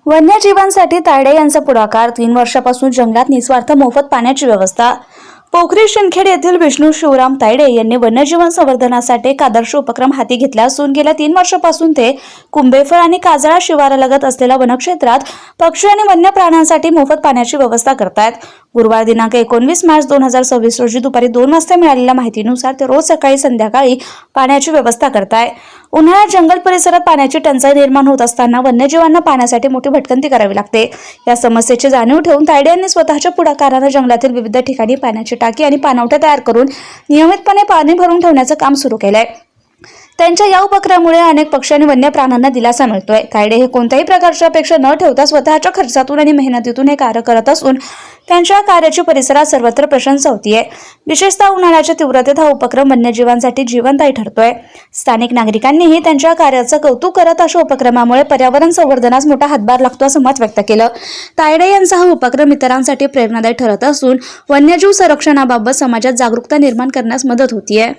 वन्यजीवांसाठी तायडे यांचा पुढाकार. 3 वर्षापासून जंगलात निस्वार्थ मोफत पाण्याची व्यवस्था. पोखरी शिंदखेड येथील विष्णू शिवराम तायडे यांनी वन्यजीवन संवर्धनासाठी एक आदर्श उपक्रम हाती घेतला असून गेल्या 3 वर्षापासून ते कुंभेफळ आणि काजळा शिवारालगत असलेल्या वनक्षेत्रात पक्षी आणि वन्य प्राण्यांसाठी मोफत पाण्याची व्यवस्था करतायत. गुरुवार दिनांक 19 मार्च 2026 रोजी दुपारी 2 वाजता मिळालेल्या माहितीनुसार ते रोज सकाळी संध्याकाळी पाण्याची व्यवस्था करताय. उन्हाळ्यात जंगल परिसरात पाण्याची टंचाई निर्माण होत असताना वन्यजीवांना पाण्यासाठी मोठी भटकंती करावी लागते. या समस्येची जाणीव ठेवून तायडे यांनी स्वतःच्या पुढाकाराने जंगलातील विविध ठिकाणी पाण्याची टाकी आणि पाणवठे तयार करून नियमितपणे पाणी भरून ठेवण्याचं काम सुरू केलंय. त्यांच्या या उपक्रमामुळे अनेक पक्षी आणि वन्य प्राण्यांना दिलासा मिळतोय. तायडे हे कोणत्याही प्रकारच्या अपेक्षा न ठेवता स्वतःच्या खर्चातून आणि मेहनतीतून हे कार्य करत असून त्यांच्या कार्याची परिसरात सर्वत्र प्रशंसा होतीये. विशेषतः उन्हाळ्याच्या तीव्रतेत हा उपक्रम वन्यजीवांसाठी जीवनदायी ठरतोय. स्थानिक नागरिकांनीही त्यांच्या कार्याचं कौतुक करत अशा उपक्रमामुळे पर्यावरण संवर्धनास मोठा हातभार लागतो असं मत व्यक्त केलं. तायडे यांचा हा उपक्रम इतरांसाठी प्रेरणादायी ठरत असून वन्यजीव संरक्षणाबाबत समाजात जागरूकता निर्माण करण्यास मदत होतीये.